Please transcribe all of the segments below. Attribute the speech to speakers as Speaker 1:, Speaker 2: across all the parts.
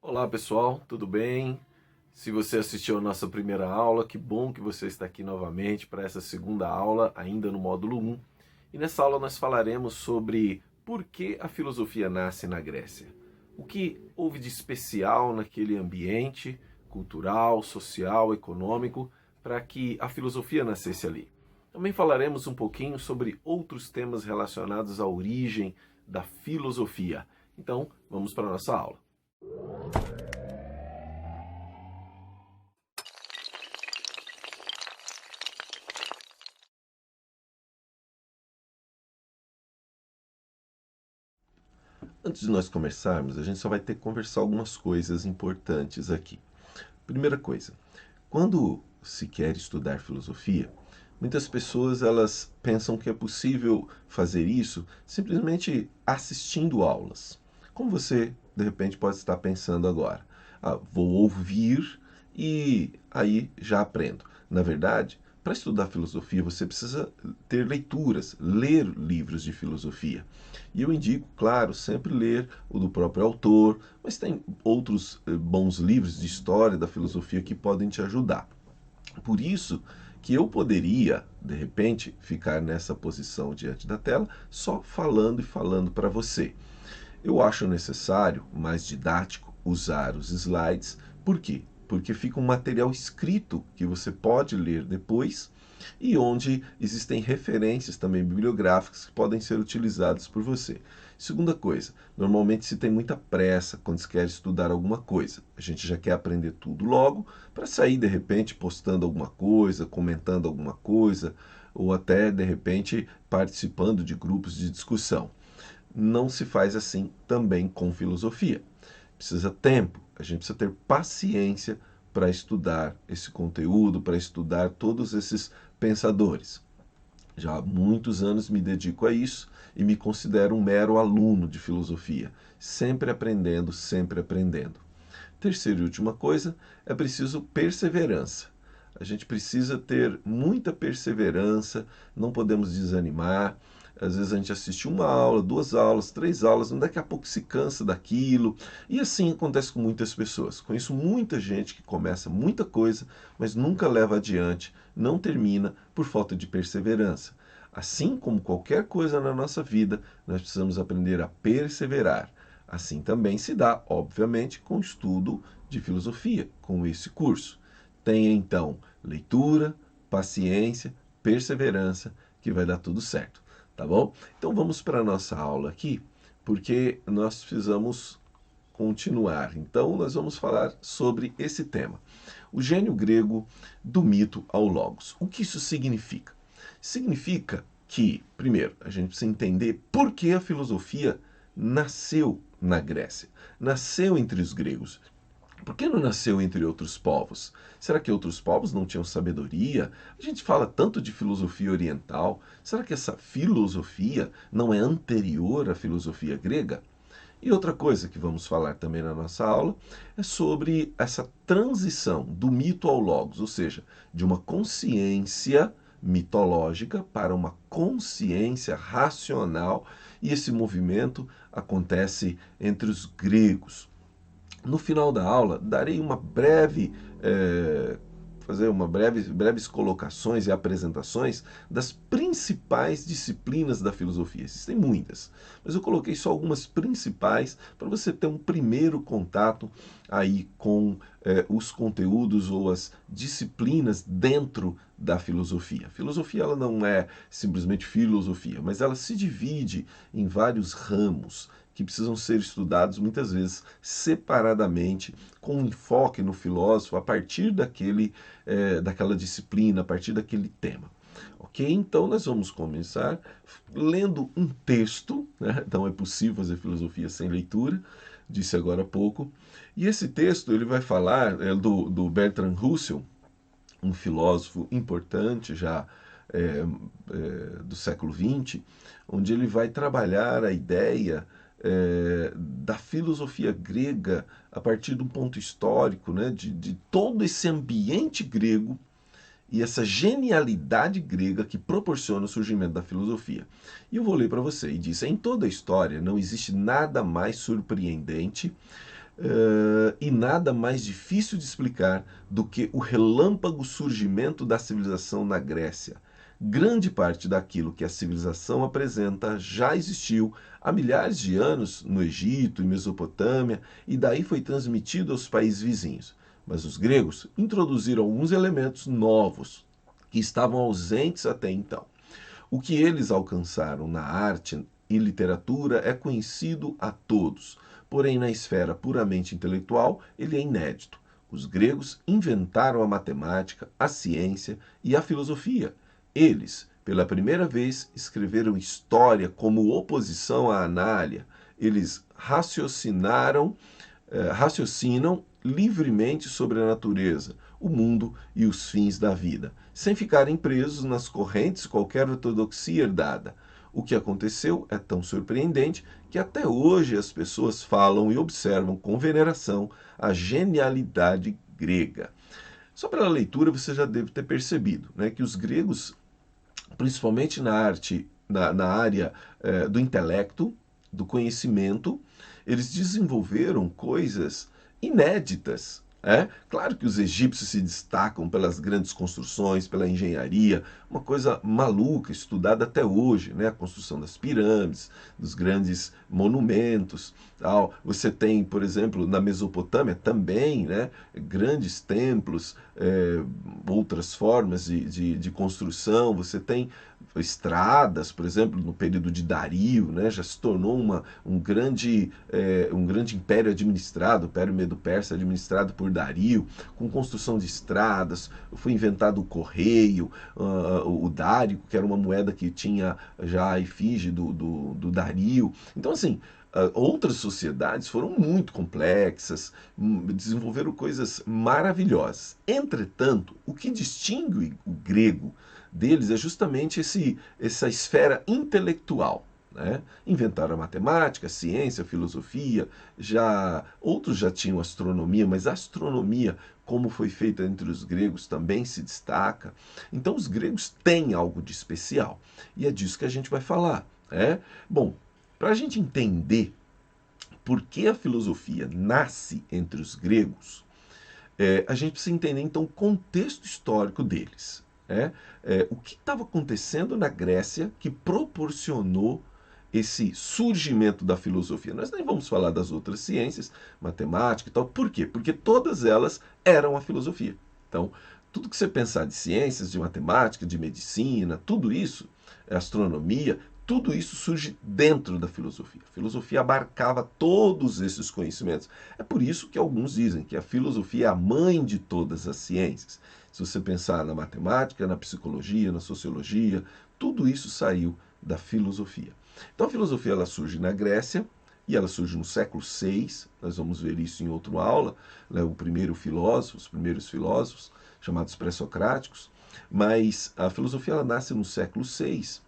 Speaker 1: Olá pessoal, tudo bem? Se você assistiu a nossa primeira aula, que bom que você está aqui novamente para essa segunda aula, ainda no módulo 1. E nessa aula nós falaremos sobre por que a filosofia nasce na Grécia. O que houve de especial naquele ambiente cultural, social, econômico, para que a filosofia nascesse ali. Também falaremos um pouquinho sobre outros temas relacionados à origem da filosofia. Então, vamos para a nossa aula. Antes de nós começarmos, a gente só vai ter que conversar algumas coisas importantes aqui. Primeira coisa, quando se quer estudar filosofia, muitas pessoas elas pensam que é possível fazer isso simplesmente assistindo aulas. Como você, de repente, pode estar pensando agora. Vou ouvir e aí já aprendo. Na verdade, para estudar filosofia, você precisa ter leituras, ler livros de filosofia. E eu indico, claro, sempre ler o do próprio autor, mas tem outros bons livros de história da filosofia que podem te ajudar. Por isso que eu poderia, de repente, ficar nessa posição diante da tela, só falando e falando para você. Eu acho necessário, mais didático, usar os slides. Por quê? Porque fica um material escrito que você pode ler depois e onde existem referências também bibliográficas que podem ser utilizadas por você. Segunda coisa, normalmente se tem muita pressa quando se quer estudar alguma coisa. A gente já quer aprender tudo logo para sair de repente postando alguma coisa, comentando alguma coisa ou até de repente participando de grupos de discussão. Não se faz assim também com filosofia. Precisa tempo, a gente precisa ter paciência para estudar esse conteúdo, para estudar todos esses pensadores. Já há muitos anos me dedico a isso e me considero um mero aluno de filosofia, sempre aprendendo, sempre aprendendo. Terceira e última coisa, é preciso perseverança. A gente precisa ter muita perseverança, não podemos desanimar. Às vezes a gente assiste uma aula, duas aulas, três aulas, daqui a pouco se cansa daquilo. E assim acontece com muitas pessoas. Conheço muita gente que começa muita coisa, mas nunca leva adiante, não termina por falta de perseverança. Assim como qualquer coisa na nossa vida, nós precisamos aprender a perseverar. Assim também se dá, obviamente, com o estudo de filosofia, com esse curso. Tenha então leitura, paciência, perseverança, que vai dar tudo certo, tá bom? Então vamos para a nossa aula aqui, porque nós precisamos continuar. Então nós vamos falar sobre esse tema. O gênio grego do mito ao logos. O que isso significa? Significa que, primeiro, a gente precisa entender por que a filosofia nasceu na Grécia, nasceu entre os gregos. Por que não nasceu entre outros povos? Será que outros povos não tinham sabedoria? A gente fala tanto de filosofia oriental. Será que essa filosofia não é anterior à filosofia grega? E outra coisa que vamos falar também na nossa aula é sobre essa transição do mito ao logos, ou seja, de uma consciência mitológica para uma consciência racional, e esse movimento acontece entre os gregos. No final da aula, darei uma breve fazer breves colocações e apresentações das principais disciplinas da filosofia. Existem muitas, mas eu coloquei só algumas principais para você ter um primeiro contato aí com os conteúdos ou as disciplinas dentro da filosofia. A filosofia ela não é simplesmente filosofia, mas ela se divide em vários ramos que precisam ser estudados muitas vezes separadamente, com um enfoque no filósofo a partir daquela disciplina, a partir daquele tema. Ok? Então nós vamos começar lendo um texto, né? Então é possível fazer filosofia sem leitura, disse agora há pouco. E esse texto ele vai falar do Bertrand Russell, um filósofo importante já do século XX, onde ele vai trabalhar a ideia da filosofia grega a partir do ponto histórico, né, de todo esse ambiente grego e essa genialidade grega que proporciona o surgimento da filosofia. E eu vou ler para você, e diz: em toda a história não existe nada mais surpreendente e nada mais difícil de explicar do que o relâmpago surgimento da civilização na Grécia. Grande parte daquilo que a civilização apresenta já existiu há milhares de anos no Egito e Mesopotâmia, e daí foi transmitido aos países vizinhos. Mas os gregos introduziram alguns elementos novos que estavam ausentes até então. O que eles alcançaram na arte e literatura é conhecido a todos, porém na esfera puramente intelectual ele é inédito. Os gregos inventaram a matemática, a ciência e a filosofia. Eles, pela primeira vez, escreveram história como oposição à anália. Eles raciocinam livremente sobre a natureza, o mundo e os fins da vida, sem ficarem presos nas correntes de qualquer ortodoxia herdada. O que aconteceu é tão surpreendente que até hoje as pessoas falam e observam com veneração a genialidade grega. Só pela leitura você já deve ter percebido, né, que os gregos, principalmente na arte, na área do intelecto, do conhecimento, eles desenvolveram coisas inéditas. Claro que os egípcios se destacam pelas grandes construções, pela engenharia, uma coisa maluca, estudada até hoje, né? A construção das pirâmides, dos grandes monumentos. Tal. Você tem, por exemplo, na Mesopotâmia também, né? Grandes templos, outras formas de construção. Você tem estradas, por exemplo, no período de Dario, né, já se tornou um grande império administrado, o Império Medo-Persa administrado por Dario, com construção de estradas, foi inventado o correio, o Dário, que era uma moeda que tinha já a efígie do Dario. Então, assim, outras sociedades foram muito complexas, desenvolveram coisas maravilhosas. Entretanto, o que distingue o grego deles é justamente essa esfera intelectual. Né? Inventaram a matemática, a ciência, a filosofia, outros já tinham astronomia, mas a astronomia, como foi feita entre os gregos, também se destaca. Então os gregos têm algo de especial, e é disso que a gente vai falar. Bom, para a gente entender por que a filosofia nasce entre os gregos, a gente precisa entender então o contexto histórico deles. O que estava acontecendo na Grécia que proporcionou esse surgimento da filosofia. Nós nem vamos falar das outras ciências, matemática e tal. Por quê? Porque todas elas eram a filosofia. Então, tudo que você pensar de ciências, de matemática, de medicina, tudo isso, astronomia, tudo isso surge dentro da filosofia. A filosofia abarcava todos esses conhecimentos. É por isso que alguns dizem que a filosofia é a mãe de todas as ciências. Se você pensar na matemática, na psicologia, na sociologia, tudo isso saiu da filosofia. Então a filosofia ela surge na Grécia e ela surge no século VI, nós vamos ver isso em outra aula, né, os primeiros filósofos, chamados pré-socráticos, mas a filosofia ela nasce no século VI,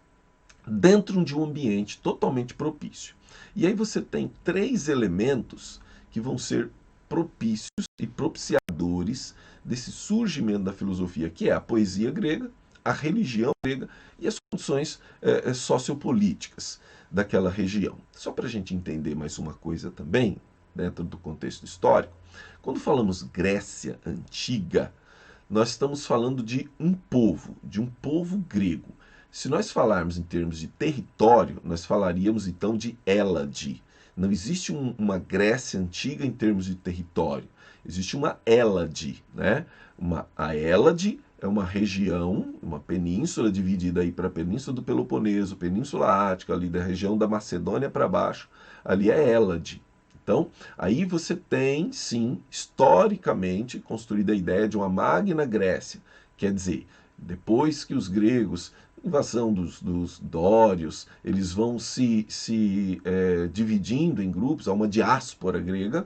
Speaker 1: dentro de um ambiente totalmente propício. E aí você tem três elementos que vão ser propícios e propiciadores desse surgimento da filosofia, que é a poesia grega, a religião grega e as condições sociopolíticas daquela região. Só para a gente entender mais uma coisa também, dentro do contexto histórico, quando falamos Grécia Antiga, nós estamos falando de um povo grego. Se nós falarmos em termos de território, nós falaríamos então de Hélade. Não existe uma Grécia Antiga em termos de território. Existe uma Hélade, né? A Hélade é uma região, uma península dividida aí para a Península do Peloponeso, Península Ática, ali da região da Macedônia para baixo, ali é Hélade. Então, aí você tem, sim, historicamente construída a ideia de uma Magna Grécia. Quer dizer, depois que os gregos, invasão dos dórios, eles vão se dividindo em grupos, há uma diáspora grega,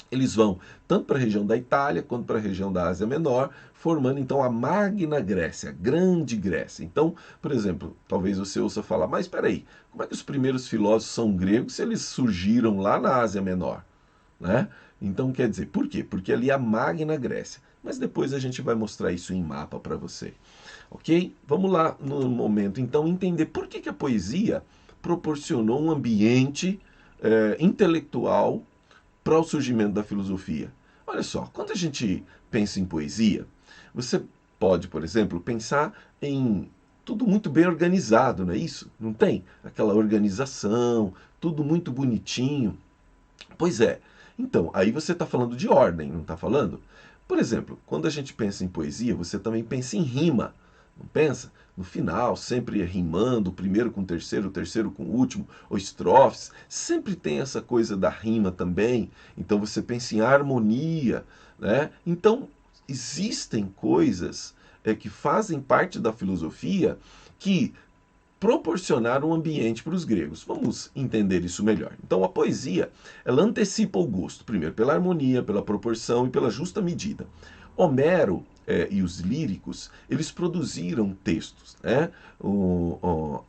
Speaker 1: eles vão tanto para a região da Itália quanto para a região da Ásia Menor, formando então a Magna Grécia, a Grande Grécia. Então, por exemplo, talvez você ouça falar, mas espera aí, como é que os primeiros filósofos são gregos se eles surgiram lá na Ásia Menor? Né? Então quer dizer, por quê? Porque ali é a Magna Grécia. Mas depois a gente vai mostrar isso em mapa para você. Ok? Vamos lá no momento, então, entender por que a poesia proporcionou um ambiente intelectual para o surgimento da filosofia? Olha só, quando a gente pensa em poesia, você pode, por exemplo, pensar em tudo muito bem organizado, não é isso? Não tem? Aquela organização, tudo muito bonitinho. Pois é. Então, aí você está falando de ordem, não está falando? Por exemplo, quando a gente pensa em poesia, você também pensa em rima, não pensa? No final, sempre rimando, o primeiro com o terceiro com o último, ou estrofes. Sempre tem essa coisa da rima também. Então você pensa em harmonia, né? Então, existem coisas que fazem parte da filosofia que proporcionar um ambiente para os gregos. Vamos entender isso melhor. Então, a poesia, ela antecipa o gosto, primeiro pela harmonia, pela proporção e pela justa medida. Homero e os líricos, eles produziram textos, né?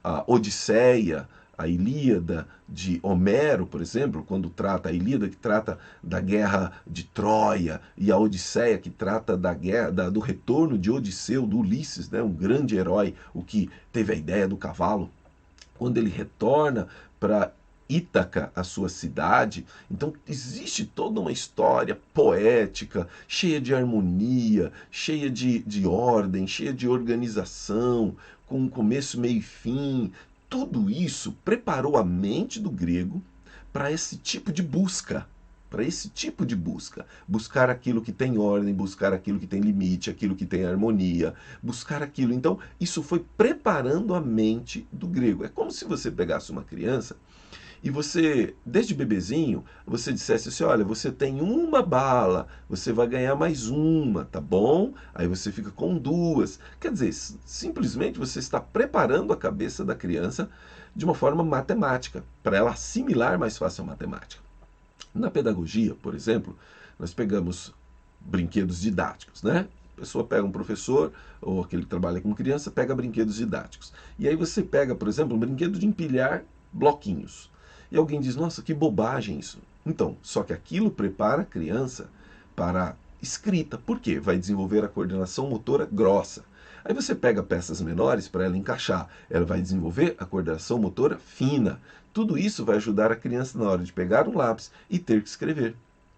Speaker 1: A Odisseia, a Ilíada de Homero, por exemplo, quando trata a Ilíada, que trata da guerra de Troia, e a Odisseia, que trata da guerra, do retorno de Odisseu, do Ulisses, né, um grande herói, o que teve a ideia do cavalo, quando ele retorna para Ítaca, a sua cidade. Então existe toda uma história poética, cheia de harmonia, cheia de ordem, cheia de organização, com um começo, meio e fim. Tudo isso preparou a mente do grego para esse tipo de busca. Para esse tipo de busca. Buscar aquilo que tem ordem, buscar aquilo que tem limite, aquilo que tem harmonia, buscar aquilo. Então, isso foi preparando a mente do grego. É como se você pegasse uma criança e você, desde bebezinho, você dissesse assim, olha, você tem uma bala, você vai ganhar mais uma, tá bom? Aí você fica com duas. Quer dizer, simplesmente você está preparando a cabeça da criança de uma forma matemática, para ela assimilar mais fácil a matemática. Na pedagogia, por exemplo, nós pegamos brinquedos didáticos, né? A pessoa pega um professor, ou aquele que trabalha com criança, pega brinquedos didáticos. E aí você pega, por exemplo, um brinquedo de empilhar bloquinhos. E alguém diz, nossa, que bobagem isso. Então, só que aquilo prepara a criança para escrita. Por quê? Vai desenvolver a coordenação motora grossa. Aí você pega peças menores para ela encaixar. Ela vai desenvolver a coordenação motora fina. Tudo isso vai ajudar a criança na hora de pegar um lápis e ter que escrever.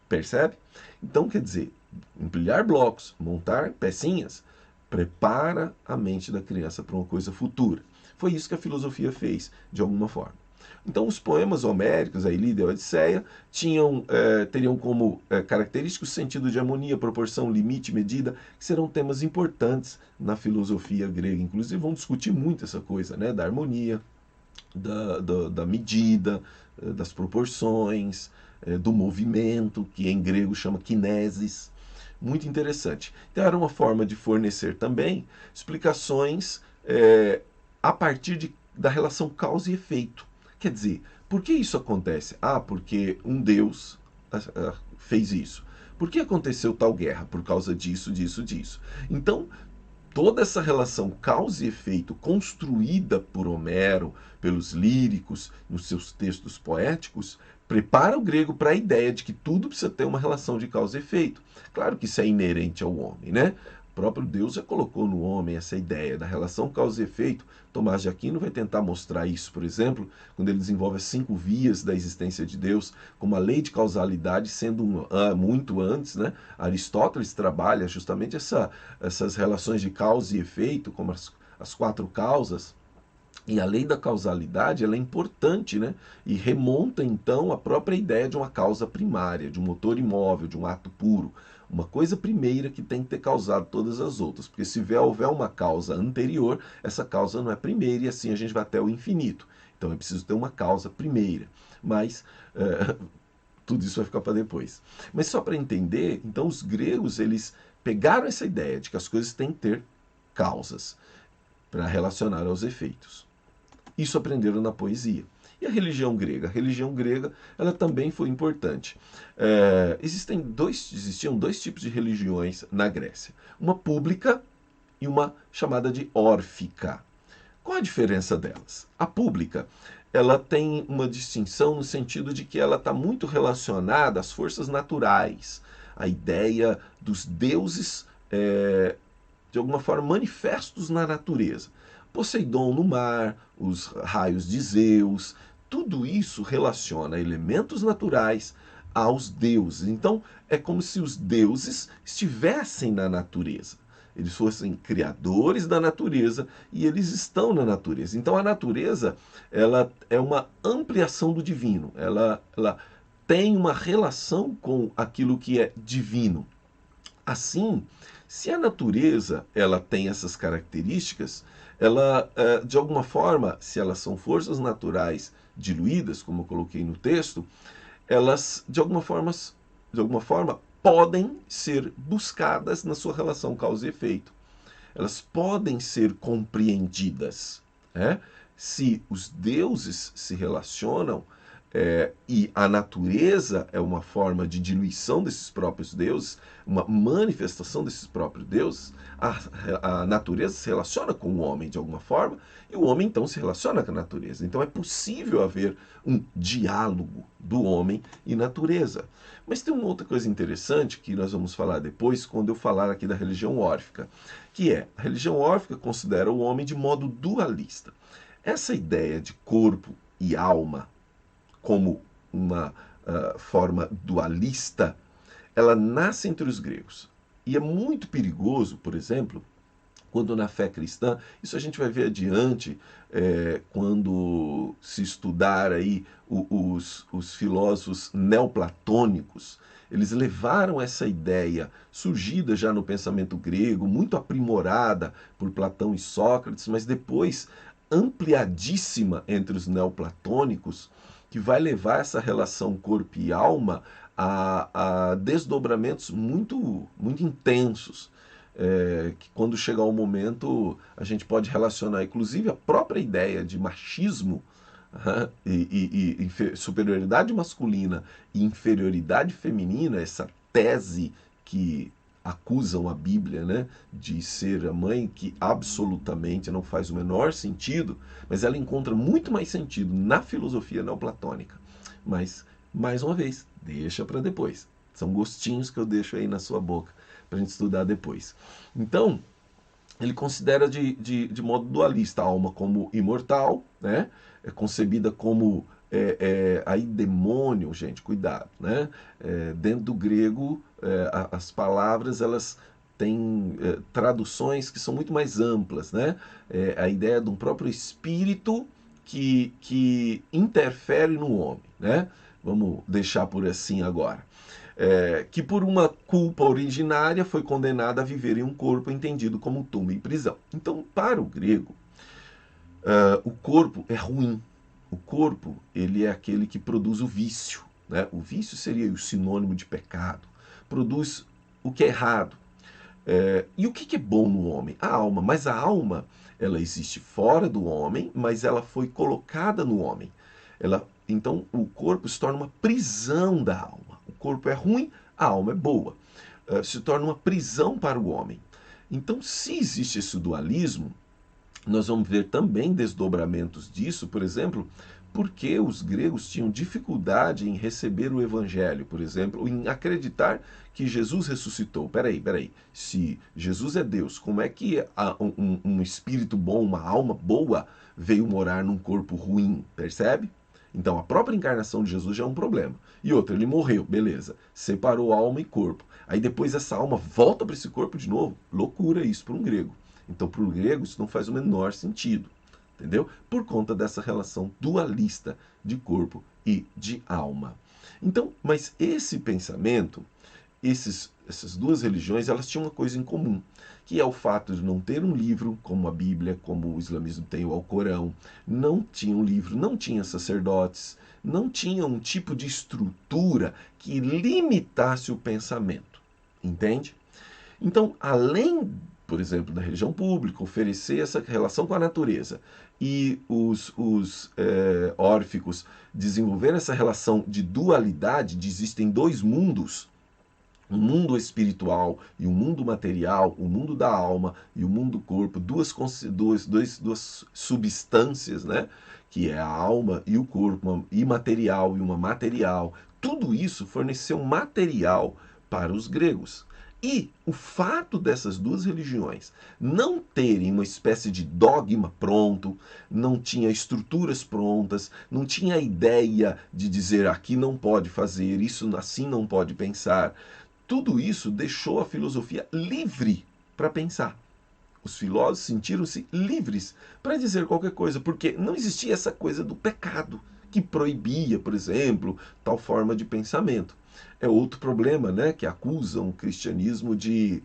Speaker 1: Percebe? Então, quer dizer, empilhar blocos, montar pecinhas, prepara a mente da criança para uma coisa futura. Foi isso que a filosofia fez, de alguma forma. Então, os poemas homéricos, a Ilíada e a Odisseia, teriam como característico o sentido de harmonia, proporção, limite, medida, que serão temas importantes na filosofia grega. Inclusive, vão discutir muito essa coisa, né, da harmonia, da medida, das proporções, do movimento, que em grego chama kinesis. Muito interessante. Então, era uma forma de fornecer também explicações a partir da relação causa e efeito. Quer dizer, por que isso acontece? Ah, porque um Deus fez isso. Por que aconteceu tal guerra? Por causa disso, disso, disso. Então, toda essa relação causa e efeito construída por Homero, pelos líricos, nos seus textos poéticos, prepara o grego para a ideia de que tudo precisa ter uma relação de causa e efeito. Claro que isso é inerente ao homem, né? O próprio Deus já colocou no homem essa ideia da relação causa e efeito. Tomás de Aquino vai tentar mostrar isso, por exemplo, quando ele desenvolve as 5 vias da existência de Deus, como a lei de causalidade sendo muito antes, né? Aristóteles trabalha justamente essas relações de causa e efeito, como as 4 causas. E a lei da causalidade ela é importante, né? E remonta então à própria ideia de uma causa primária, de um motor imóvel, de um ato puro. Uma coisa primeira que tem que ter causado todas as outras. Porque se houver uma causa anterior, essa causa não é primeira e assim a gente vai até o infinito. Então é preciso ter uma causa primeira. Mas tudo isso vai ficar para depois. Mas só para entender, então os gregos eles pegaram essa ideia de que as coisas têm que ter causas para relacionar aos efeitos. Isso aprenderam na poesia. E a religião grega? A religião grega ela também foi importante. Existiam 2 tipos de religiões na Grécia. Uma pública e uma chamada de órfica. Qual a diferença delas? A pública ela tem uma distinção no sentido de que ela está muito relacionada às forças naturais. A ideia dos deuses, de alguma forma, manifestos na natureza. Poseidon no mar, os raios de Zeus, tudo isso relaciona elementos naturais aos deuses. Então, é como se os deuses estivessem na natureza. Eles fossem criadores da natureza e eles estão na natureza. Então, a natureza, ela é uma ampliação do divino. Ela tem uma relação com aquilo que é divino. Assim, se a natureza ela tem essas características, ela, de alguma forma, se elas são forças naturais diluídas, como eu coloquei no texto, elas, de alguma forma podem ser buscadas na sua relação causa e efeito. Elas podem ser compreendidas. Né? Se os deuses se relacionam, e a natureza é uma forma de diluição desses próprios deuses, uma manifestação desses próprios deuses, a natureza se relaciona com o homem de alguma forma, e o homem então se relaciona com a natureza. Então é possível haver um diálogo do homem e natureza. Mas tem uma outra coisa interessante que nós vamos falar depois, quando eu falar aqui da religião órfica, que é, a religião órfica considera o homem de modo dualista. Essa ideia de corpo e alma como uma forma dualista, ela nasce entre os gregos. E é muito perigoso, por exemplo, quando na fé cristã, isso a gente vai ver adiante, quando se estudar aí os filósofos neoplatônicos, eles levaram essa ideia, surgida já no pensamento grego, muito aprimorada por Platão e Sócrates, mas depois ampliadíssima entre os neoplatônicos, que vai levar essa relação corpo e alma a desdobramentos muito, muito intensos. Que quando chegar o momento a gente pode relacionar, inclusive, a própria ideia de machismo e superioridade masculina e inferioridade feminina, essa tese que acusam a Bíblia, né, de ser a mãe, que absolutamente não faz o menor sentido, mas ela encontra muito mais sentido na filosofia neoplatônica. Mas, mais uma vez, deixa para depois. São gostinhos que eu deixo aí na sua boca para a gente estudar depois. Então, ele considera de modo dualista a alma como imortal, né? É concebida como aí demônio, gente, cuidado, né? Dentro do grego, as palavras elas têm traduções que são muito mais amplas, né? A ideia de um próprio espírito que interfere no homem, né? Vamos deixar por assim agora. Que por uma culpa originária foi condenada a viver em um corpo entendido como túmulo e prisão. Então, para o grego, o corpo é ruim. O corpo, ele é aquele que produz o vício. Né? O vício seria o sinônimo de pecado. Produz o que é errado. E o que é bom no homem? A alma. Mas a alma, ela existe fora do homem, mas ela foi colocada no homem. Então, o corpo se torna uma prisão da alma. O corpo é ruim, a alma é boa. Se torna uma prisão para o homem. Então, se existe esse dualismo, nós vamos ver também desdobramentos disso, por exemplo, porque os gregos tinham dificuldade em receber o evangelho, por exemplo, em acreditar que Jesus ressuscitou. Peraí, se Jesus é Deus, como é que um espírito bom, uma alma boa, veio morar num corpo ruim, percebe? Então, a própria encarnação de Jesus já é um problema. E outra, ele morreu, beleza. Separou alma e corpo. Aí depois essa alma volta para esse corpo de novo. Loucura isso para um grego. Então, para o grego, isso não faz o menor sentido. Entendeu? Por conta dessa relação dualista de corpo e de alma. Então, mas esse pensamento, essas duas religiões, elas tinham uma coisa em comum, que é o fato de não ter um livro como a Bíblia, como o islamismo tem o Alcorão, não tinha um livro, não tinha sacerdotes, não tinha um tipo de estrutura que limitasse o pensamento, entende? Então, além, por exemplo, da religião pública, oferecer essa relação com a natureza e os órficos desenvolver essa relação de dualidade, de existem dois mundos, um mundo espiritual e um mundo material, o mundo da alma e o mundo do corpo, duas substâncias, né? Que é a alma e o corpo, uma imaterial e uma material. Tudo isso forneceu material para os gregos. E o fato dessas duas religiões não terem uma espécie de dogma pronto, não tinha estruturas prontas, não tinha a ideia de dizer aqui não pode fazer, isso assim não pode pensar, tudo isso deixou a filosofia livre para pensar. Os filósofos sentiram-se livres para dizer qualquer coisa, porque não existia essa coisa do pecado que proibia, por exemplo, tal forma de pensamento. É outro problema, né, que acusam o cristianismo de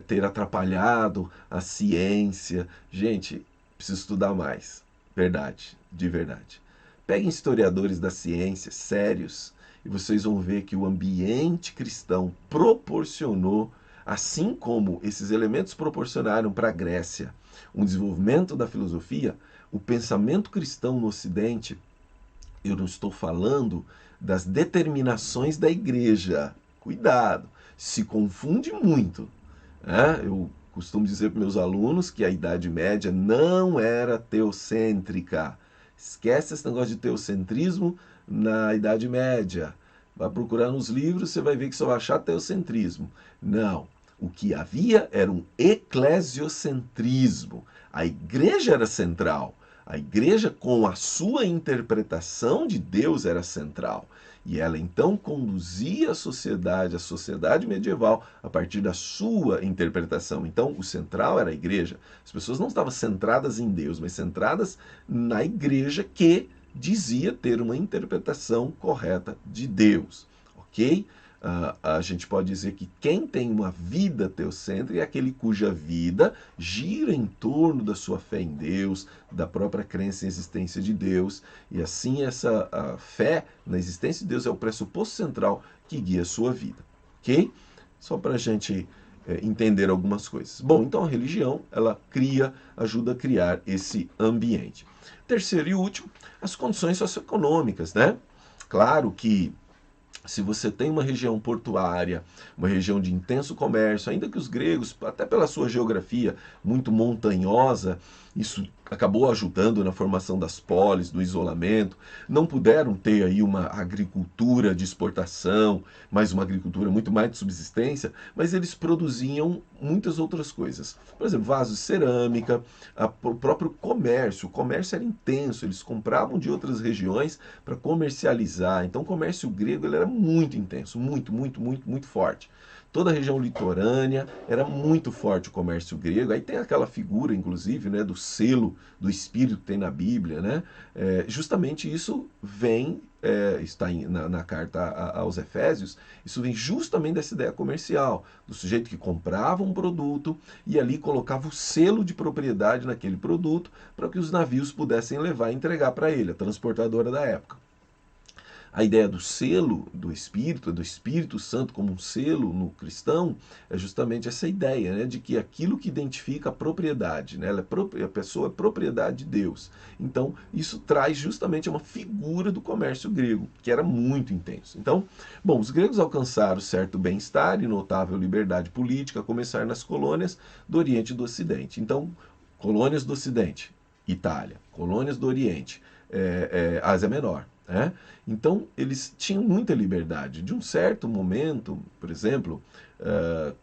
Speaker 1: ter atrapalhado a ciência. Gente, preciso estudar mais. Verdade, de verdade. Peguem historiadores da ciência sérios e vocês vão ver que o ambiente cristão proporcionou, assim como esses elementos proporcionaram para a Grécia um desenvolvimento da filosofia, o pensamento cristão no Ocidente, eu não estou falando das determinações da igreja. Cuidado, se confunde muito. Né? Eu costumo dizer para meus alunos que a Idade Média não era teocêntrica. Esquece esse negócio de teocentrismo na Idade Média. Vai procurar nos livros, você vai ver que só vai achar teocentrismo. Não. O que havia era um eclesiocentrismo. A igreja era central. A igreja, com a sua interpretação de Deus, era central. E ela então conduzia a sociedade medieval, a partir da sua interpretação. Então, o central era a igreja. As pessoas não estavam centradas em Deus, mas centradas na igreja que dizia ter uma interpretação correta de Deus. Ok? A gente pode dizer que quem tem uma vida teocêntrica é aquele cuja vida gira em torno da sua fé em Deus, da própria crença em existência de Deus, e assim essa fé na existência de Deus é o pressuposto central que guia a sua vida. Ok? Só para a gente entender algumas coisas. Bom, então a religião, ela ajuda a criar esse ambiente. Terceiro e último, as condições socioeconômicas, né? Claro que se você tem uma região portuária, uma região de intenso comércio, ainda que os gregos, até pela sua geografia muito montanhosa, isso acabou ajudando na formação das polis, do isolamento, não puderam ter aí uma agricultura de exportação, mas uma agricultura muito mais de subsistência, mas eles produziam muitas outras coisas. Por exemplo, vasos de cerâmica, o próprio comércio. O comércio era intenso, eles compravam de outras regiões para comercializar. Então o comércio grego ele era muito intenso, muito forte. Toda a região litorânea era muito forte o comércio grego. Aí tem aquela figura, inclusive, né, do selo do Espírito que tem na Bíblia. Né? Justamente isso vem, está na carta aos Efésios, isso vem justamente dessa ideia comercial, do sujeito que comprava um produto e ali colocava o selo de propriedade naquele produto para que os navios pudessem levar e entregar para ele, a transportadora da época. A ideia do selo do Espírito Santo como um selo no cristão, é justamente essa ideia, né, de que aquilo que identifica a propriedade, né, a pessoa é propriedade de Deus. Então, isso traz justamente uma figura do comércio grego, que era muito intenso. Então, bom, os gregos alcançaram certo bem-estar e notável liberdade política, a começar nas colônias do Oriente e do Ocidente. Então, colônias do Ocidente, Itália, colônias do Oriente, Ásia Menor. Né? Então, eles tinham muita liberdade. De um certo momento, por exemplo,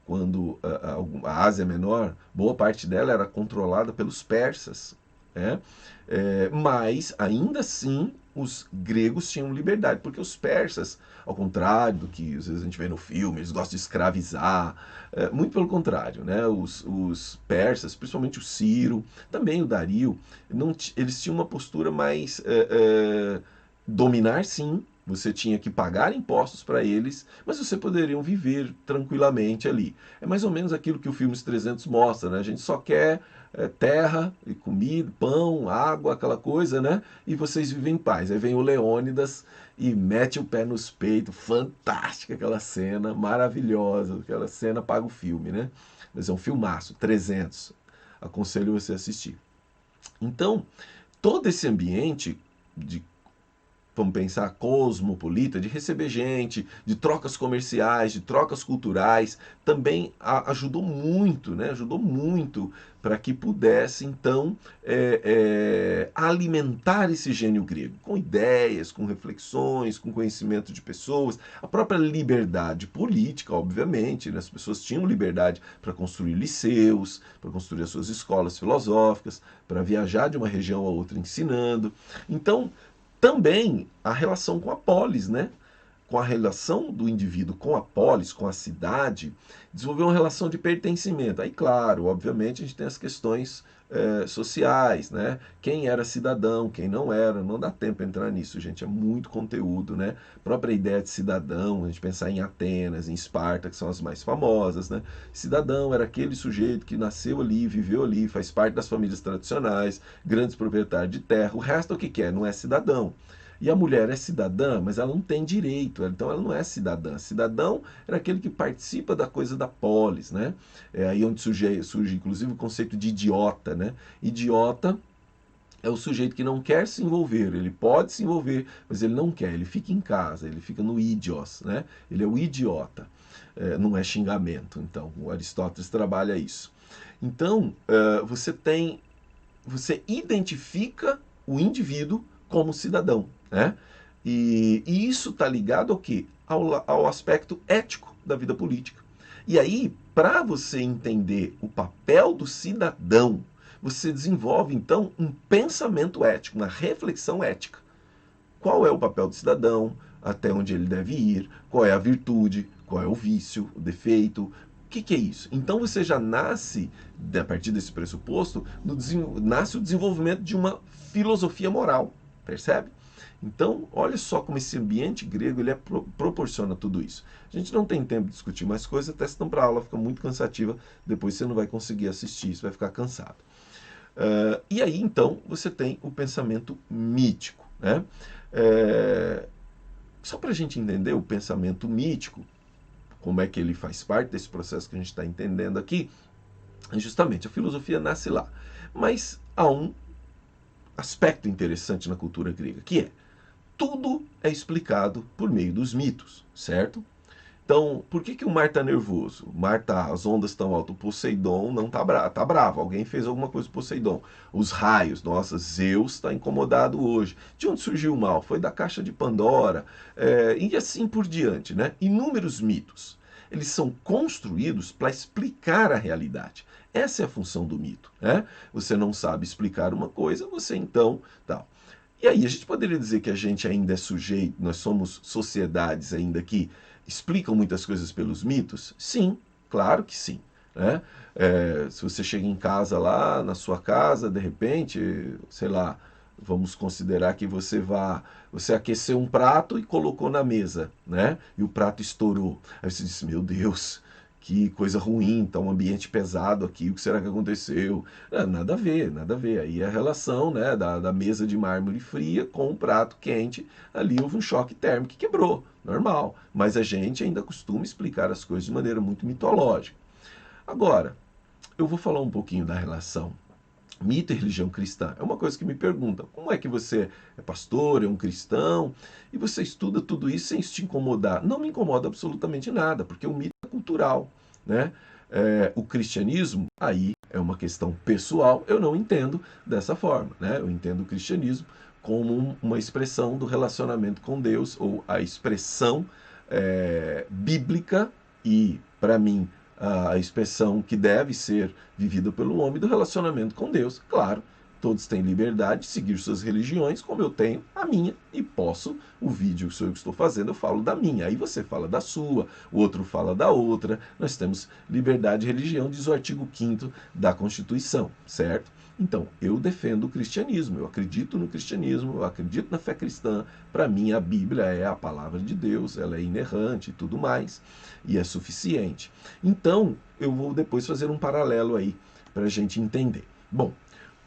Speaker 1: quando a Ásia Menor, boa parte dela era controlada pelos persas. Né? Mas, ainda assim, os gregos tinham liberdade, porque os persas, ao contrário do que às vezes a gente vê no filme, eles gostam de escravizar, muito pelo contrário, né? Os persas, principalmente o Ciro, também o Dario, eles tinham uma postura mais dominar, sim, você tinha que pagar impostos para eles, mas você poderiam viver tranquilamente ali. É mais ou menos aquilo que o filme Os 300 mostra, né? A gente só quer terra e comida, pão, água, aquela coisa, né? E vocês vivem em paz. Aí vem o Leônidas e mete o pé nos peitos, fantástica aquela cena, maravilhosa, aquela cena paga o filme, né? Mas é um filmaço, 300. Aconselho você a assistir. Então, todo esse ambiente de vamos pensar, cosmopolita, de receber gente, de trocas comerciais, de trocas culturais, também ajudou muito, né? Ajudou muito para que pudesse, então, alimentar esse gênio grego, com ideias, com reflexões, com conhecimento de pessoas, a própria liberdade política, obviamente, né? As pessoas tinham liberdade para construir liceus, para construir as suas escolas filosóficas, para viajar de uma região a outra ensinando. Então, também a relação com a polis, né? Com a relação do indivíduo com a polis, com a cidade, desenvolveu uma relação de pertencimento. Aí, claro, obviamente, a gente tem as questões sociais, né? Quem era cidadão, quem não era, não dá tempo para entrar nisso, gente, é muito conteúdo, né? A própria ideia de cidadão, a gente pensar em Atenas, em Esparta, que são as mais famosas, né? Cidadão era aquele sujeito que nasceu ali, viveu ali, faz parte das famílias tradicionais, grandes proprietários de terra, o resto o que é? Não é cidadão. E a mulher é cidadã, mas ela não tem direito, então ela não é cidadã. Cidadão era aquele que participa da coisa da polis, né? É aí onde surge inclusive o conceito de idiota, né? Idiota é o sujeito que não quer se envolver, ele pode se envolver, mas ele não quer, ele fica em casa, ele fica no idios, né? Ele é o idiota, não é xingamento. Então, o Aristóteles trabalha isso. Então, você identifica o indivíduo como cidadão, né? E isso está ligado ao quê? Ao aspecto ético da vida política. E aí, para você entender o papel do cidadão, você desenvolve então um pensamento ético, uma reflexão ética. Qual é o papel do cidadão? Até onde ele deve ir? Qual é a virtude? Qual é o vício? O defeito? O que é isso? Então você já nasce, a partir desse pressuposto, nasce o desenvolvimento de uma filosofia moral, percebe? Então, olha só como esse ambiente grego ele proporciona tudo isso. A gente não tem tempo de discutir mais coisas, até senão para a aula fica muito cansativa, depois você não vai conseguir assistir, você vai ficar cansado. E aí, então, você tem o pensamento mítico, né? Só para a gente entender o pensamento mítico, como é que ele faz parte desse processo que a gente está entendendo aqui, justamente a filosofia nasce lá. Mas há um aspecto interessante na cultura grega, que é tudo é explicado por meio dos mitos, certo? Então, por que o mar está nervoso? O mar tá, as ondas estão altas, o Poseidon não está bravo, tá bravo, alguém fez alguma coisa com o Poseidon. Os raios, nossa, Zeus está incomodado hoje. De onde surgiu o mal? Foi da caixa de Pandora, e assim por diante, né? Inúmeros mitos. Eles são construídos para explicar a realidade. Essa é a função do mito, né? Você não sabe explicar uma coisa, você então... Tal. E aí, a gente poderia dizer que a gente ainda é sujeito, nós somos sociedades ainda que explicam muitas coisas pelos mitos? Sim, claro que sim. Né? Se você chega em casa lá, na sua casa, de repente, sei lá, vamos considerar que você aqueceu um prato e colocou na mesa, né? E o prato estourou. Aí você diz, meu Deus, que coisa ruim, tá um ambiente pesado aqui, o que será que aconteceu? Nada a ver, nada a ver. Aí a relação, né, da mesa de mármore fria com o prato quente, ali houve um choque térmico que quebrou, normal. Mas a gente ainda costuma explicar as coisas de maneira muito mitológica. Agora, eu vou falar um pouquinho da relação mito e religião cristã. É uma coisa que me perguntam, como é que você é pastor, é um cristão, e você estuda tudo isso sem te incomodar? Não me incomoda absolutamente nada, porque o mito é cultural, né? O cristianismo, aí é uma questão pessoal, eu não entendo dessa forma, né? Eu entendo o cristianismo como uma expressão do relacionamento com Deus, ou a expressão bíblica e, para mim, a expressão que deve ser vivida pelo homem do relacionamento com Deus. Claro, todos têm liberdade de seguir suas religiões, como eu tenho a minha, e posso, o vídeo que eu estou fazendo, eu falo da minha, aí você fala da sua, o outro fala da outra, nós temos liberdade de religião, diz o artigo 5º da Constituição, certo? Então, eu defendo o cristianismo, eu acredito no cristianismo, eu acredito na fé cristã. Para mim, a Bíblia é a palavra de Deus, ela é inerrante e tudo mais, e é suficiente. Então, eu vou depois fazer um paralelo aí para a gente entender. Bom,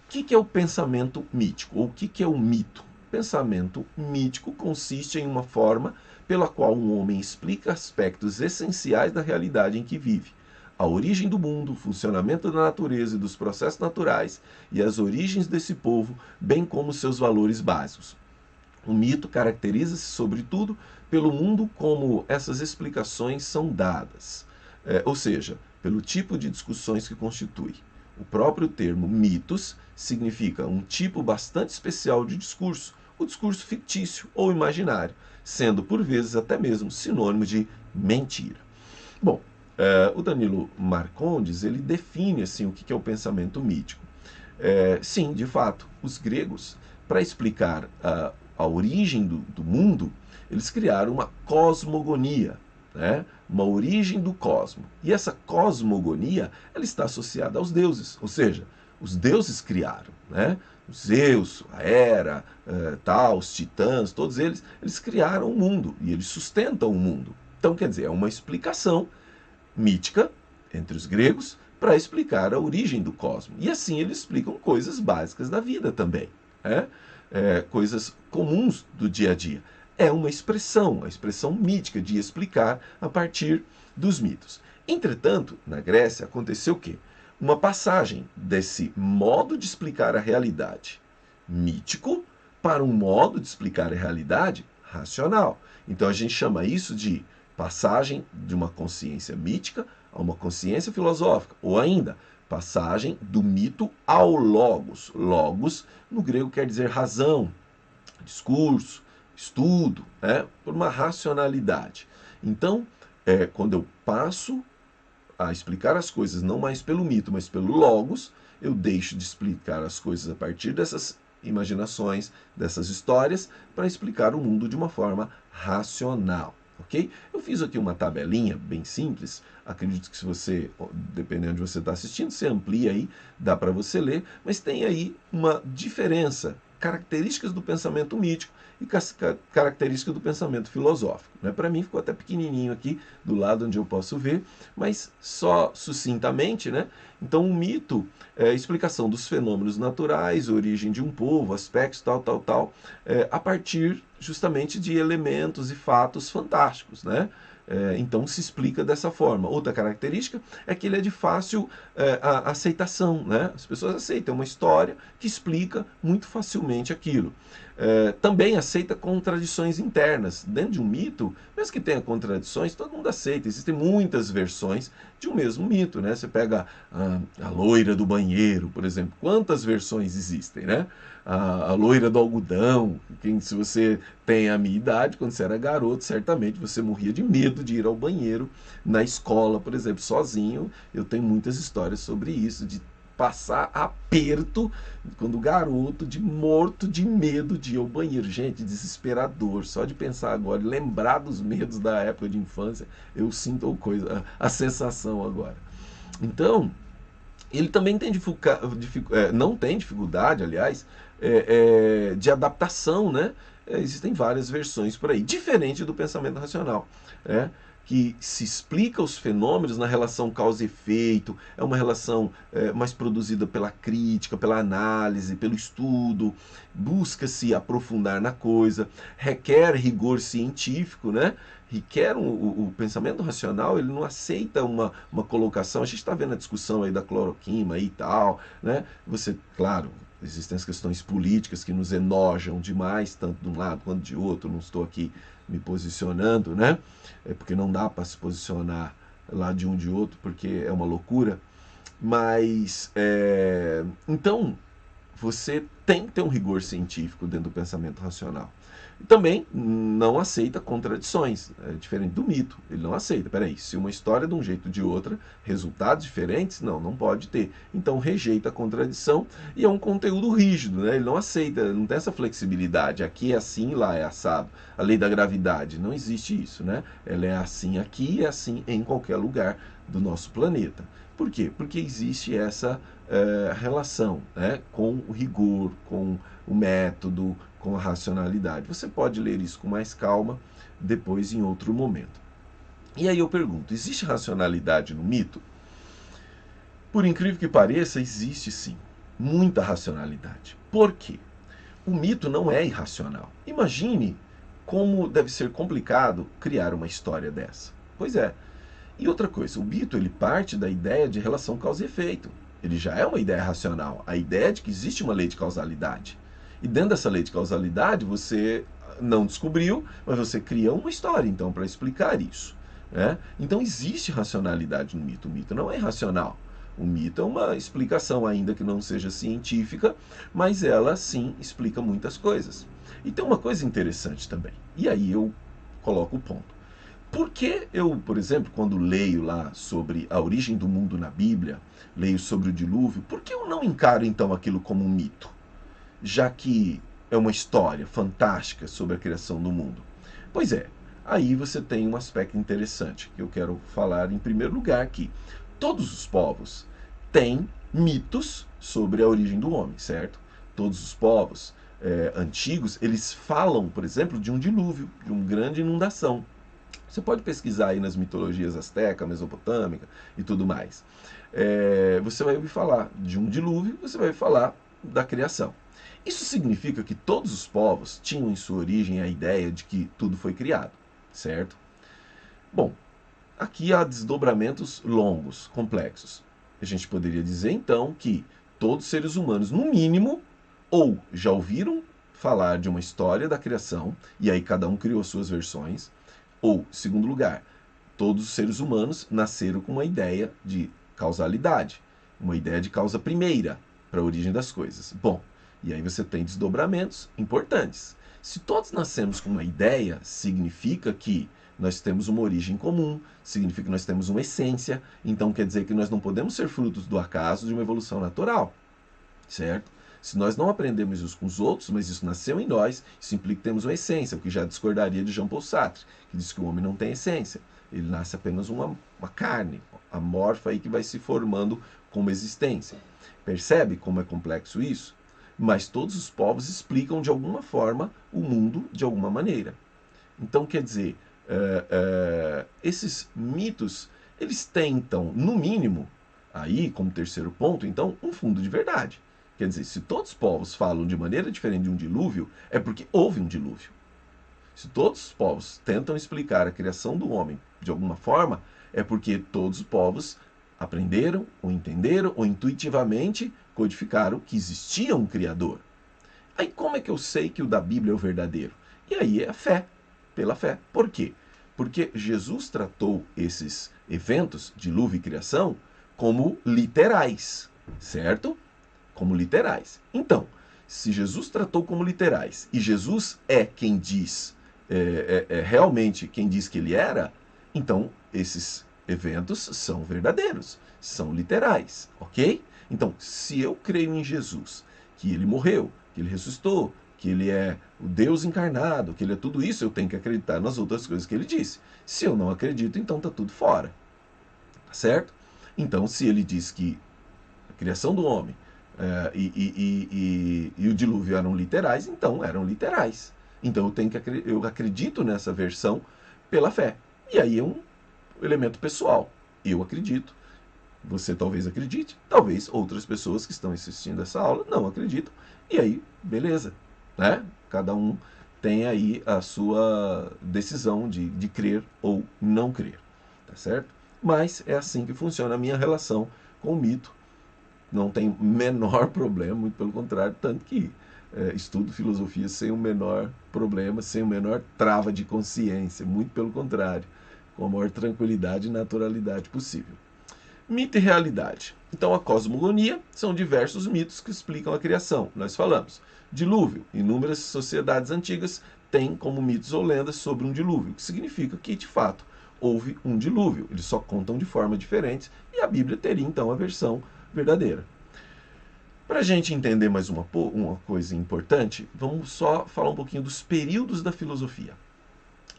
Speaker 1: o que é o pensamento mítico? Ou o que é o mito? O pensamento mítico consiste em uma forma pela qual um homem explica aspectos essenciais da realidade em que vive. A origem do mundo, o funcionamento da natureza e dos processos naturais e as origens desse povo, bem como seus valores básicos. O mito caracteriza-se, sobretudo, pelo mundo como essas explicações são dadas, ou seja, pelo tipo de discussões que constitui. O próprio termo mitos significa um tipo bastante especial de discurso, o discurso fictício ou imaginário, sendo por vezes até mesmo sinônimo de mentira. Bom, o Danilo Marcondes ele define assim o que é o pensamento mítico. Sim, de fato, os gregos, para explicar a origem do mundo, eles criaram uma cosmogonia, né? Uma origem do cosmo. E essa cosmogonia ela está associada aos deuses, ou seja, os deuses criaram, né? Os Zeus, a Hera, tal, os titãs, todos eles criaram o mundo e eles sustentam o mundo. Então, quer dizer, é uma explicação mítica entre os gregos para explicar a origem do cosmos. E assim eles explicam coisas básicas da vida também, né? Coisas comuns do dia a dia. É uma expressão, a expressão mítica de explicar a partir dos mitos. Entretanto, na Grécia aconteceu o quê? Uma passagem desse modo de explicar a realidade mítico para um modo de explicar a realidade racional. Então a gente chama isso de passagem de uma consciência mítica a uma consciência filosófica, ou ainda, passagem do mito ao logos. Logos, no grego, quer dizer razão, discurso, estudo, por uma racionalidade. Então, quando eu passo a explicar as coisas não mais pelo mito, mas pelo logos, eu deixo de explicar as coisas a partir dessas imaginações, dessas histórias, para explicar o mundo de uma forma racional. Ok? Eu fiz aqui uma tabelinha bem simples, acredito que se você, dependendo de onde você está assistindo, você amplia aí, dá para você ler, mas tem aí uma diferença, características do pensamento mítico e características do pensamento filosófico. Né? Para mim ficou até pequenininho aqui, do lado onde eu posso ver, mas só sucintamente, né? Então o mito é a explicação dos fenômenos naturais, origem de um povo, aspectos, tal, a partir justamente de elementos e fatos fantásticos, né? Então se explica dessa forma. Outra característica é que ele é de fácil aceitação, né? As pessoas aceitam uma história que explica muito facilmente aquilo. Também aceita contradições internas. Dentro de um mito, mesmo que tenha contradições, todo mundo aceita. Existem muitas versões de um mesmo mito, né? Você pega a loira do banheiro, por exemplo. Quantas versões existem, né? A loira do algodão. Se você tem a minha idade, quando você era garoto, certamente você morria de medo de ir ao banheiro na escola, por exemplo, sozinho. Eu tenho muitas histórias sobre isso, de passar aperto quando garoto, de morto de medo de ir ao banheiro. Gente, desesperador. Só de pensar agora, lembrar dos medos da época de infância, eu sinto a sensação agora. Então, ele também tem não tem dificuldade, aliás, de adaptação, né? Existem várias versões por aí, diferente do pensamento racional, que se explica os fenômenos na relação causa e efeito, é uma relação mais produzida pela crítica, pela análise, pelo estudo, busca-se aprofundar na coisa, requer rigor científico, né? Requer o pensamento racional, ele não aceita uma colocação. A gente está vendo a discussão aí da cloroquina e tal, né? Você, claro, existem as questões políticas que nos enojam demais, tanto de um lado quanto de outro, não estou aqui me posicionando, né? Porque não dá para se posicionar lá de um de outro, porque é uma loucura. Mas, então, você tem que ter um rigor científico dentro do pensamento racional. E também não aceita contradições, diferente do mito. Ele não aceita. Peraí, se uma história é de um jeito ou de outra, resultados diferentes, não pode ter. Então rejeita a contradição e é um conteúdo rígido, né? Ele não aceita, não tem essa flexibilidade. Aqui é assim, lá é assado. A lei da gravidade, não existe isso, né? Ela é assim aqui e é assim em qualquer lugar do nosso planeta. Por quê? Porque existe essa relação, né, com o rigor, com o método, com a racionalidade. Você pode ler isso com mais calma depois em outro momento. E aí eu pergunto, existe racionalidade no mito? Por incrível que pareça, existe sim, muita racionalidade. Por quê? O mito não é irracional. Imagine como deve ser complicado criar uma história dessa. Pois é. E outra coisa, o mito ele parte da ideia de relação causa e efeito. Ele já é uma ideia racional. A ideia de que existe uma lei de causalidade. E dentro dessa lei de causalidade, você não descobriu, mas você cria uma história, então, para explicar isso. Né? Então, existe racionalidade no mito. O mito não é irracional. O mito é uma explicação, ainda que não seja científica, mas ela, sim, explica muitas coisas. E tem uma coisa interessante também, e aí eu coloco o ponto. Por que eu, por exemplo, quando leio lá sobre a origem do mundo na Bíblia, leio sobre o dilúvio, por que eu não encaro, então, aquilo como um mito? Já que é uma história fantástica sobre a criação do mundo. Pois é, aí você tem um aspecto interessante que eu quero falar em primeiro lugar aqui. Todos os povos têm mitos sobre a origem do homem, certo? Todos os povos antigos, eles falam, por exemplo, de um dilúvio, de uma grande inundação. Você pode pesquisar aí nas mitologias asteca, mesopotâmica e tudo mais. Você vai ouvir falar de um dilúvio, você vai falar da criação. Isso significa que todos os povos tinham em sua origem a ideia de que tudo foi criado, certo? Bom, aqui há desdobramentos longos, complexos. A gente poderia dizer então que todos os seres humanos, no mínimo, ou já ouviram falar de uma história da criação, e aí cada um criou suas versões, ou, segundo lugar, todos os seres humanos nasceram com uma ideia de causalidade, uma ideia de causa primeira para a origem das coisas. Bom, e aí você tem desdobramentos importantes. Se todos nascemos com uma ideia, significa que nós temos uma origem comum, significa que nós temos uma essência, então quer dizer que nós não podemos ser frutos do acaso de uma evolução natural, certo? Se nós não aprendemos isso com os outros, mas isso nasceu em nós, isso implica que temos uma essência, o que já discordaria de Jean Paul Sartre, que diz que o homem não tem essência, ele nasce apenas uma carne amorfa aí que vai se formando como existência. Percebe como é complexo isso? Mas todos os povos explicam de alguma forma o mundo de alguma maneira. Então, quer dizer, esses mitos, eles têm, então, no mínimo, aí, como terceiro ponto, então, um fundo de verdade. Quer dizer, se todos os povos falam de maneira diferente de um dilúvio, é porque houve um dilúvio. Se todos os povos tentam explicar a criação do homem de alguma forma, é porque todos os povos aprenderam, ou entenderam, ou intuitivamente codificaram que existia um Criador. Aí como é que eu sei que o da Bíblia é o verdadeiro? E aí é a fé, pela fé. Por quê? Porque Jesus tratou esses eventos, dilúvio e criação, como literais, certo? Como literais. Então, se Jesus tratou como literais, e Jesus é quem diz, realmente quem diz que ele era, então esses eventos são verdadeiros, são literais, ok? Então, se eu creio em Jesus, que ele morreu, que ele ressuscitou, que ele é o Deus encarnado, que ele é tudo isso, eu tenho que acreditar nas outras coisas que ele disse. Se eu não acredito, então está tudo fora. Certo? Então, se ele diz que a criação do homem e o dilúvio eram literais, então eram literais. Então eu acredito nessa versão pela fé. E aí é um elemento pessoal. Eu acredito. Você talvez acredite, talvez outras pessoas que estão assistindo essa aula não acreditam. E aí, beleza. Né? Cada um tem aí a sua decisão de crer ou não crer. Tá certo? Mas é assim que funciona a minha relação com o mito. Não tem menor problema, muito pelo contrário, tanto que estudo filosofia sem o menor problema, sem o menor trava de consciência, muito pelo contrário, com a maior tranquilidade e naturalidade possível. Mito e realidade. Então, a cosmogonia são diversos mitos que explicam a criação. Nós falamos. Dilúvio. Inúmeras sociedades antigas têm como mitos ou lendas sobre um dilúvio, que significa que, de fato, houve um dilúvio. Eles só contam de forma diferente e a Bíblia teria, então, a versão verdadeira. Para a gente entender mais uma coisa importante, vamos só falar um pouquinho dos períodos da filosofia.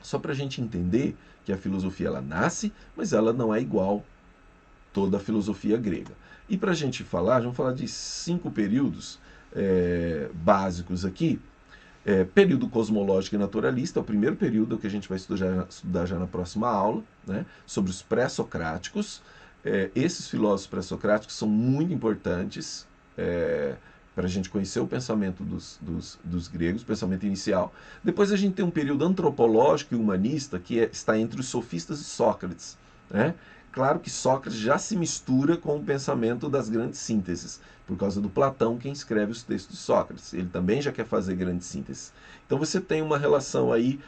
Speaker 1: Só para a gente entender que a filosofia ela nasce, mas ela não é igual toda a filosofia grega. E para a gente falar, vamos falar de 5 períodos básicos aqui. Período cosmológico e naturalista, é o primeiro período que a gente vai estudar já na próxima aula, né, sobre os pré-socráticos. Esses filósofos pré-socráticos são muito importantes para a gente conhecer o pensamento dos gregos, o pensamento inicial. Depois a gente tem um período antropológico e humanista que está entre os sofistas e Sócrates, né? Claro que Sócrates já se mistura com o pensamento das grandes sínteses, por causa do Platão, quem escreve os textos de Sócrates. Ele também já quer fazer grandes sínteses. Então você tem uma relação aí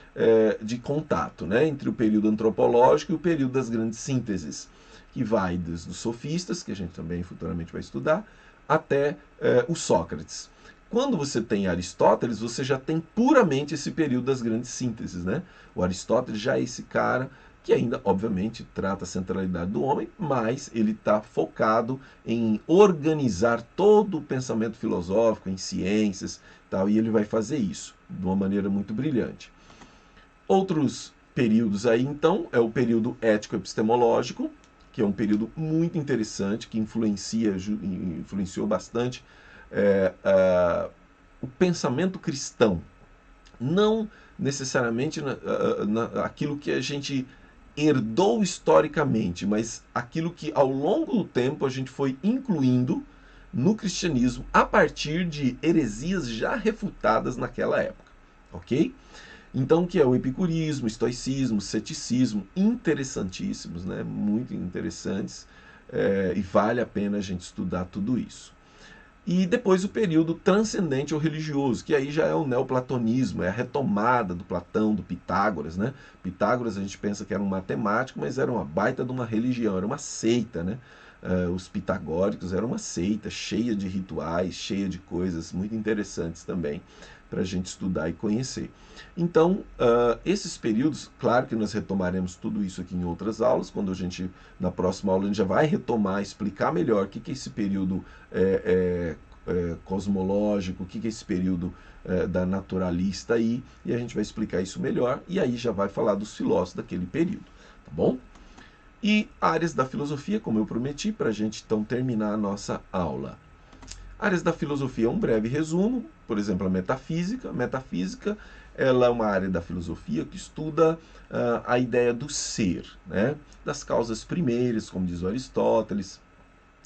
Speaker 1: de contato, né, entre o período antropológico e o período das grandes sínteses, que vai desde os sofistas, que a gente também futuramente vai estudar, até o Sócrates. Quando você tem Aristóteles, você já tem puramente esse período das grandes sínteses, né? O Aristóteles já é esse cara que ainda, obviamente, trata a centralidade do homem, mas ele está focado em organizar todo o pensamento filosófico, em ciências, tal, e ele vai fazer isso de uma maneira muito brilhante. Outros períodos aí, então, é o período ético-epistemológico, que é um período muito interessante, que influenciou bastante o pensamento cristão. Não necessariamente aquilo que a gente herdou historicamente, mas aquilo que ao longo do tempo a gente foi incluindo no cristianismo a partir de heresias já refutadas naquela época, ok? Então, que é o epicurismo, o estoicismo, o ceticismo, interessantíssimos, né? Muito interessantes, e vale a pena a gente estudar tudo isso. E depois o período transcendente ou religioso, que aí já é o neoplatonismo, é a retomada do Platão, do Pitágoras, né? Pitágoras a gente pensa que era um matemático, mas era uma baita de uma religião, era uma seita, né? Os pitagóricos eram uma seita cheia de rituais, cheia de coisas muito interessantes também para a gente estudar e conhecer. Então, esses períodos, claro que nós retomaremos tudo isso aqui em outras aulas, quando a gente, na próxima aula, a gente já vai retomar, explicar melhor o que é esse período cosmológico, o que é esse período da naturalista aí, e a gente vai explicar isso melhor, e aí já vai falar dos filósofos daquele período, tá bom? E áreas da filosofia, como eu prometi, para a gente então terminar a nossa aula. Áreas da filosofia, um breve resumo, por exemplo, a metafísica. A metafísica, ela é uma área da filosofia que estuda a ideia do ser, né? Das causas primeiras, como diz o Aristóteles,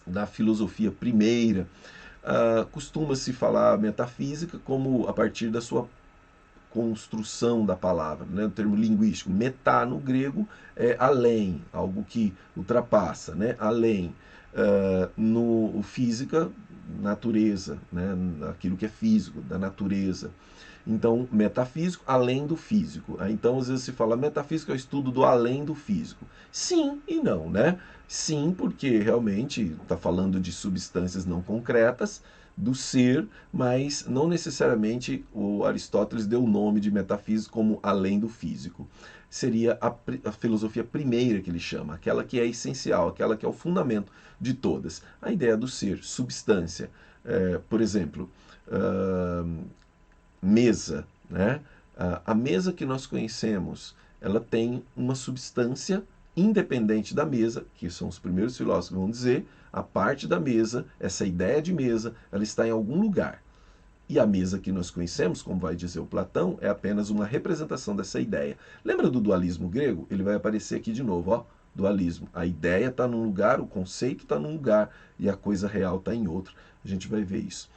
Speaker 1: da filosofia primeira. Costuma-se falar metafísica como a partir da sua construção da palavra, né? O termo linguístico, metá no grego é além, algo que ultrapassa, né? Além. No física, natureza, né? Aquilo que é físico, da natureza. Então, metafísico, além do físico. Então, às vezes se fala metafísico é o estudo do além do físico. Sim e não, né? Sim, porque realmente está falando de substâncias não concretas, do ser, mas não necessariamente o Aristóteles deu o nome de metafísico como além do físico. Seria a filosofia primeira que ele chama, aquela que é essencial, aquela que é o fundamento de todas. A ideia do ser, substância. Por exemplo, mesa, né? A mesa que nós conhecemos, ela tem uma substância independente da mesa, que são os primeiros filósofos que vão dizer, a parte da mesa, essa ideia de mesa, ela está em algum lugar. E a mesa que nós conhecemos, como vai dizer o Platão, é apenas uma representação dessa ideia. Lembra do dualismo grego? Ele vai aparecer aqui de novo, ó. Dualismo. A ideia está num lugar, o conceito está num lugar e a coisa real está em outro. A gente vai ver isso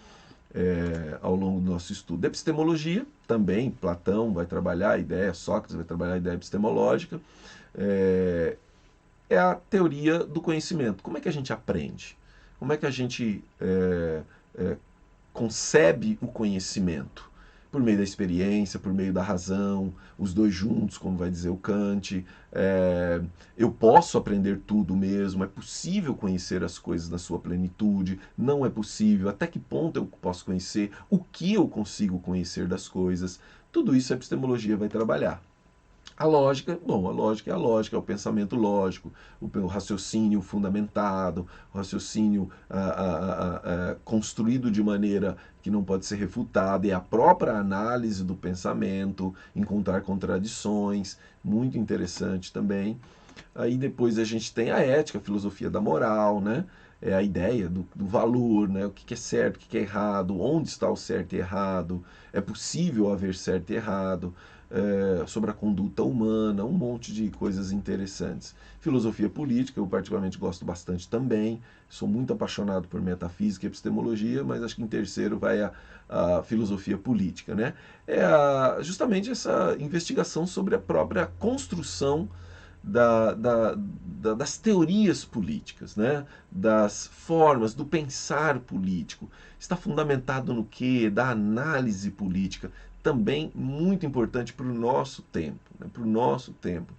Speaker 1: ao longo do nosso estudo. Epistemologia, também, Platão vai trabalhar a ideia, Sócrates vai trabalhar a ideia epistemológica. É a teoria do conhecimento. Como é que a gente aprende? Como é que a gente concebe o conhecimento? Por meio da experiência, por meio da razão, os dois juntos, como vai dizer o Kant. Eu posso aprender tudo mesmo, é possível conhecer as coisas na sua plenitude, não é possível, até que ponto eu posso conhecer, o que eu consigo conhecer das coisas. Tudo isso a epistemologia vai trabalhar. A lógica, bom, a lógica é o pensamento lógico, o raciocínio fundamentado, o raciocínio construído de maneira que não pode ser refutada, é a própria análise do pensamento, encontrar contradições, muito interessante também. Aí depois a gente tem a ética, a filosofia da moral, né? É a ideia do valor, né? O que é certo, o que é errado, onde está o certo e errado, é possível haver certo e errado, sobre a conduta humana, um monte de coisas interessantes. Filosofia política, eu particularmente gosto bastante também, sou muito apaixonado por metafísica e epistemologia, mas acho que em terceiro vai a filosofia política, né? Justamente essa investigação sobre a própria construção das teorias políticas, né? Das formas, do pensar político. Está fundamentado no quê? Da análise política. Também muito importante para o nosso tempo. Né? Para o nosso tempo.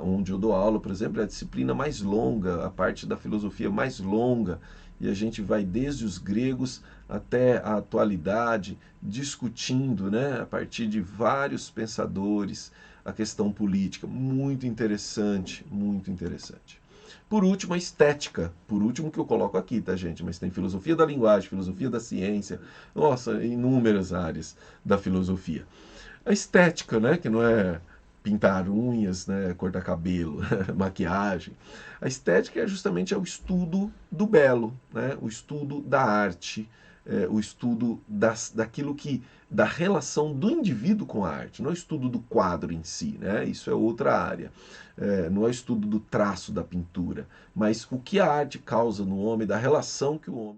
Speaker 1: Onde eu dou aula, por exemplo, é a disciplina mais longa, a parte da filosofia mais longa, e a gente vai desde os gregos até a atualidade, discutindo, né, a partir de vários pensadores, a questão política. Muito interessante, muito interessante. Por último, a estética. Por último que eu coloco aqui, tá, gente? Mas tem filosofia da linguagem, filosofia da ciência, nossa, inúmeras áreas da filosofia. A estética, né, que não é pintar unhas, né, cortar cabelo, maquiagem. A estética é justamente o estudo do belo, né, o estudo da arte, o estudo daquilo que da relação do indivíduo com a arte, não é o estudo do quadro em si, né? Isso é outra área. Não é o estudo do traço da pintura, mas o que a arte causa no homem, da relação que o homem